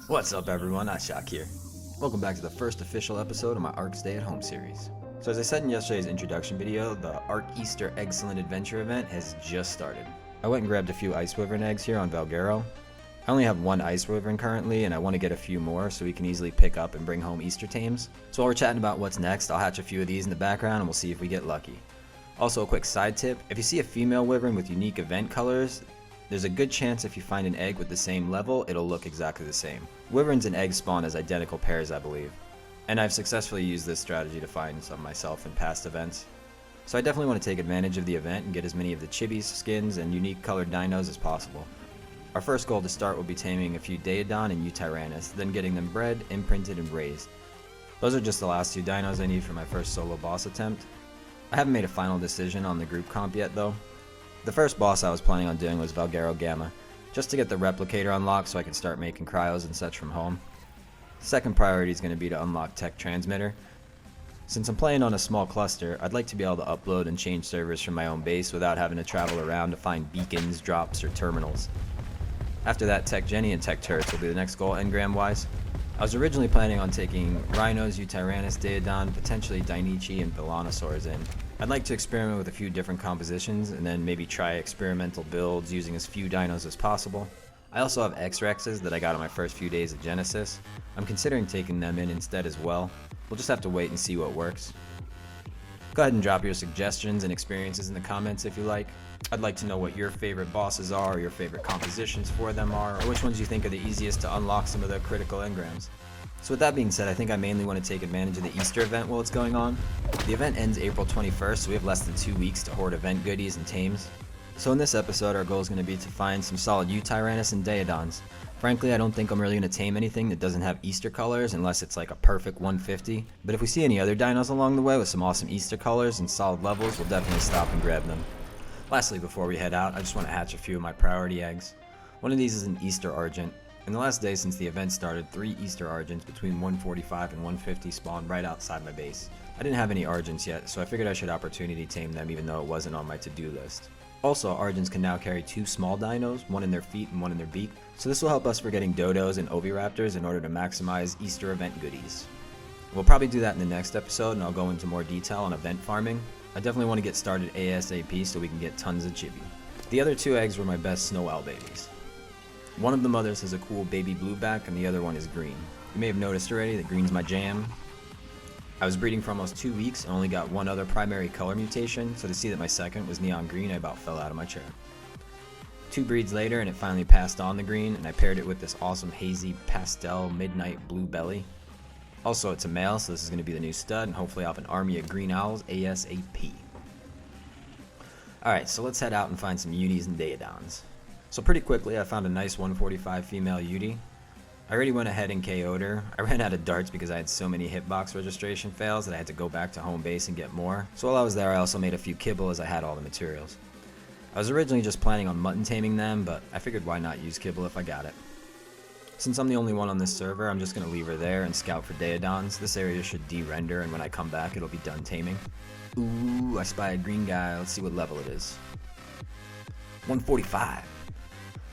What's up everyone, iShock here. Welcome back to the first official episode of my Ark Stay at Home series. So as I said in yesterday's introduction video, the Ark Easter Eggcelent Adventure event has just started. I went and grabbed a few ice wyvern eggs here on Valguero. I only have one ice wyvern currently and I want to get a few more so we can easily pick up and bring home Easter tames. So while we're chatting about what's next, I'll hatch a few of these in the background and we'll see if we get lucky. Also a quick side tip, if you see a female wyvern with unique event colors, there's a good chance if you find an egg with the same level, it'll look exactly the same. Wyverns and eggs spawn as identical pairs, I believe. And I've successfully used this strategy to find some myself in past events. So I definitely want to take advantage of the event and get as many of the chibis, skins, and unique colored dinos as possible. Our first goal to start will be taming a few Daeodon and Utyrannus, then getting them bred, imprinted, and raised. Those are just the last two dinos I need for my first solo boss attempt. I haven't made a final decision on the group comp yet though. The first boss I was planning on doing was Valguero Gamma, just to get the replicator unlocked so I can start making cryos and such from home. Second priority is going to be to unlock Tech Transmitter. Since I'm playing on a small cluster, I'd like to be able to upload and change servers from my own base without having to travel around to find beacons, drops, or terminals. After that, Tech Jenny and Tech Turrets will be the next goal engram wise. I was originally planning on taking Rhinos, Utyrannus, Daeodon, potentially Dainichi, and Villanosaurs in. I'd like to experiment with a few different compositions and then maybe try experimental builds using as few dinos as possible. I also have X-Rexes that I got on my first few days of Genesis. I'm considering taking them in instead as well. We'll just have to wait and see what works. Go ahead and drop your suggestions and experiences in the comments if you like. I'd like to know what your favorite bosses are, or your favorite compositions for them are, or which ones you think are the easiest to unlock some of the critical engrams. So with that being said, I think I mainly want to take advantage of the Easter event while it's going on. The event ends April 21st, so we have less than 2 weeks to hoard event goodies and tames. So in this episode, our goal is going to be to find some solid Utyrannus and Daeodons. Frankly, I don't think I'm really going to tame anything that doesn't have Easter colors unless it's like a perfect 150. But if we see any other dinos along the way with some awesome Easter colors and solid levels, we'll definitely stop and grab them. Lastly, before we head out, I just want to hatch a few of my priority eggs. One of these is an Easter Argent. In the last day since the event started, 3 Easter Argents between 145 and 150 spawned right outside my base. I didn't have any Argents yet, so I figured I should opportunity tame them even though it wasn't on my to-do list. Also, Argents can now carry 2 small dinos, one in their feet and one in their beak, so this will help us for getting Dodos and Oviraptors in order to maximize Easter event goodies. We'll probably do that in the next episode and I'll go into more detail on event farming. I definitely want to get started ASAP so we can get tons of chibi. The other 2 eggs were my best snow owl babies. One of the mothers has a cool baby blue back and the other one is green. You may have noticed already that green's my jam. I was breeding for almost 2 weeks and only got one other primary color mutation, so to see that my second was neon green, I about fell out of my chair. 2 breeds later and it finally passed on the green, and I paired it with this awesome hazy pastel midnight blue belly. Also, it's a male, so this is going to be the new stud, and hopefully I'll have an army of green owls ASAP. Alright, so let's head out and find some Unis and Daeodons. So pretty quickly, I found a nice 145 female Uti. I already went ahead and KO'd her. I ran out of darts because I had so many hitbox registration fails that I had to go back to home base and get more. So while I was there, I also made a few kibble as I had all the materials. I was originally just planning on mutton taming them, but I figured why not use kibble if I got it. Since I'm the only one on this server, I'm just going to leave her there and scout for Daeodons. This area should de-render, and when I come back, it'll be done taming. Ooh, I spy a green guy. Let's see what level it is. 145.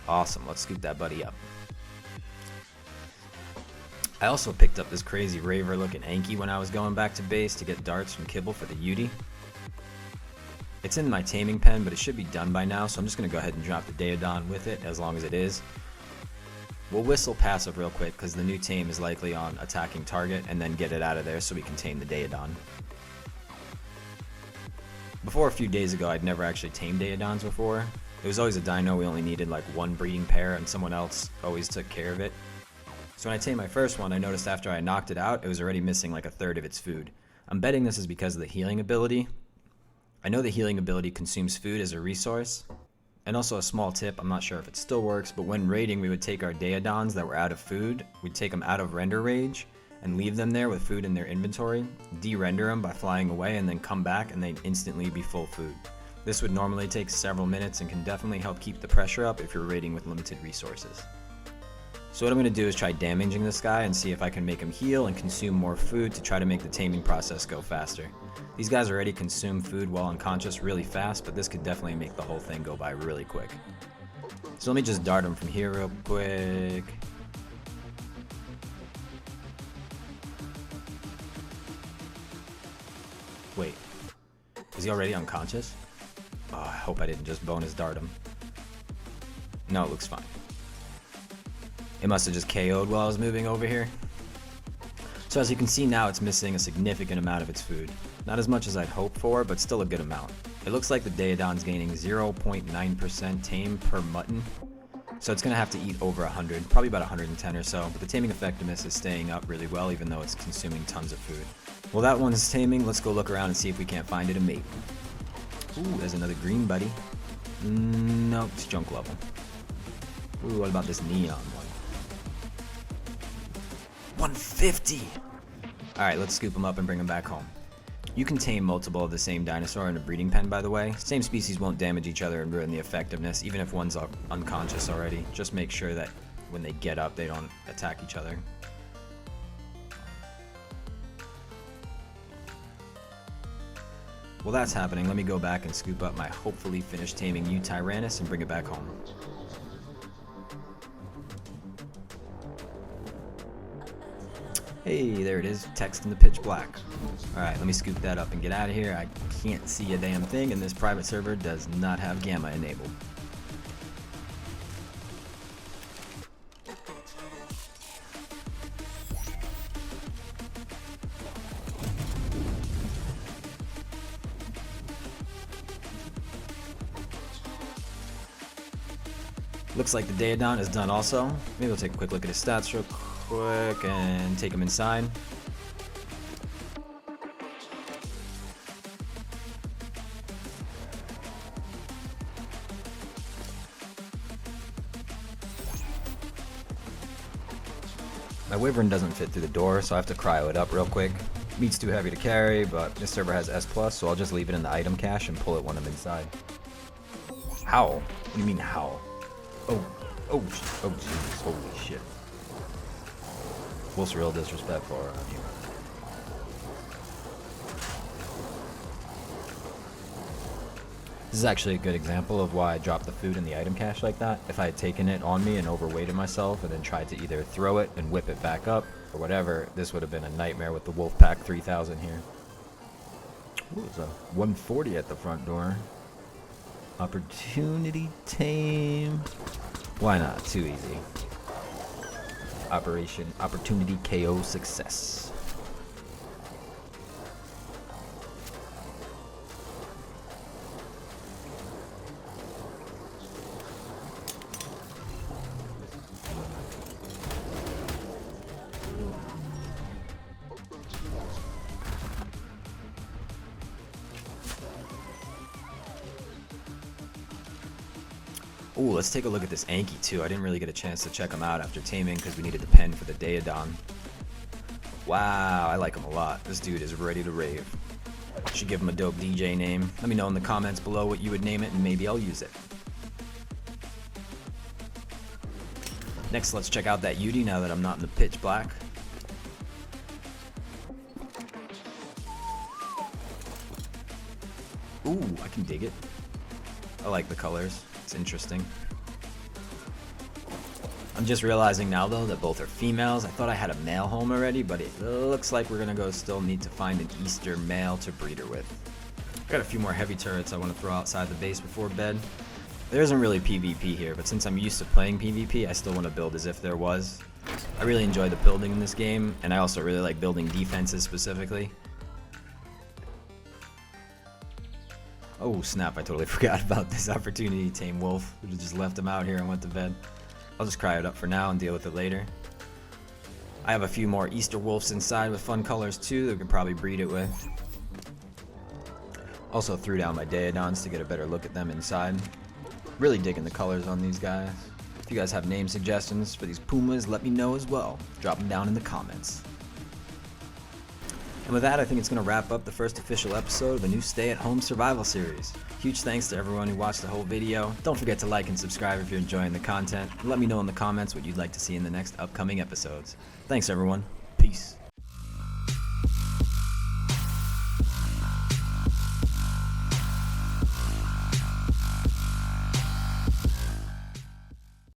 Awesome, let's scoop that buddy up. I also picked up this crazy raver looking Anki when I was going back to base to get darts from kibble for the Uti. It's in my taming pen, but it should be done by now, so I'm just going to go ahead and drop the Daeodon with it as long as it is. We'll whistle passive real quick because the new tame is likely on attacking target, and then get it out of there so we can tame the Daeodon. Before a few days ago, I'd never actually tamed Daeodons before. It was always a dino we only needed like 1 breeding pair and someone else always took care of it. So when I tamed my first one, I noticed after I knocked it out, it was already missing like a third of its food. I'm betting this is because of the healing ability. I know the healing ability consumes food as a resource. And also a small tip, I'm not sure if it still works, but when raiding we would take our Daeodons that were out of food, we'd take them out of render range and leave them there with food in their inventory, de-render them by flying away, and then come back and they'd instantly be full food. This would normally take several minutes and can definitely help keep the pressure up if you're raiding with limited resources. So what I'm going to do is try damaging this guy and see if I can make him heal and consume more food to try to make the taming process go faster. These guys already consume food while unconscious really fast, but this could definitely make the whole thing go by really quick. So let me just dart him from here real quick. Wait, is he already unconscious? Oh, I hope I didn't just bonus dart him. No, it looks fine. It must have just KO'd while I was moving over here. So as you can see now, it's missing a significant amount of its food. Not as much as I'd hoped for, but still a good amount. It looks like the Daedon's gaining 0.9% tame per mutton. So it's going to have to eat over 100, probably about 110 or so, but the taming effectiveness is staying up really well even though it's consuming tons of food. Well, that one's taming. Let's go look around and see if we can't find it a mate. Ooh, there's another green buddy. No, it's junk level. Ooh, what about this neon one? 150! Alright, let's scoop him up and bring him back home. You can tame multiple of the same dinosaur in a breeding pen, by the way. Same species won't damage each other and ruin the effectiveness, even if one's unconscious already. Just make sure that when they get up, they don't attack each other. While that's happening, let me go back and scoop up my hopefully finished taming Tyrannus and bring it back home. Hey, there it is, text in the pitch black. Alright, let me scoop that up and get out of here. I can't see a damn thing, and this private server does not have gamma enabled. Looks like the Daedon is done also. Maybe we'll take a quick look at his stats real quick and take him inside. My Wyvern doesn't fit through the door, so I have to cryo it up real quick. Meat's too heavy to carry, but this server has S+, so I'll just leave it in the item cache and pull it when I'm inside. How? What do you mean how? Oh, jeez, holy shit. Wolf's real disrespectful around here. This is actually a good example of why I dropped the food in the item cache like that. If I had taken it on me and overweighted myself and then tried to either throw it and whip it back up or whatever, this would have been a nightmare with the Wolfpack 3000 here. Ooh, there's a 140 at the front door. Opportunity tame. Why not? Too easy. Opportunity KO success. Ooh, let's take a look at this Anki too. I didn't really get a chance to check him out after taming because we needed the pen for the Daedon. Wow, I like him a lot. This dude is ready to rave. Should give him a dope DJ name. Let me know in the comments below what you would name it and maybe I'll use it. Next, let's check out that Yudi now that I'm not in the pitch black. Ooh, I can dig it. I like the colors. It's interesting. I'm just realizing now though that both are females. I thought I had a male home already, but it looks like we're gonna still need to find an Easter male to breed her with. I got a few more heavy turrets I want to throw outside the base before bed. There isn't really PvP here, but since I'm used to playing PvP, I still want to build as if there was. I really enjoy the building in this game, and I also really like building defenses specifically. Oh snap, I totally forgot about this opportunity to tame wolf. We just left him out here and went to bed. I'll just cry it up for now and deal with it later. I have a few more Easter wolves inside with fun colors too that we could probably breed it with. Also threw down my Daedons to get a better look at them inside. Really digging the colors on these guys. If you guys have name suggestions for these pumas, let me know as well. Drop them down in the comments. And with that, I think it's going to wrap up the first official episode of the new stay-at-home survival series. Huge thanks to everyone who watched the whole video. Don't forget to like and subscribe if you're enjoying the content. And let me know in the comments what you'd like to see in the next upcoming episodes. Thanks everyone. Peace.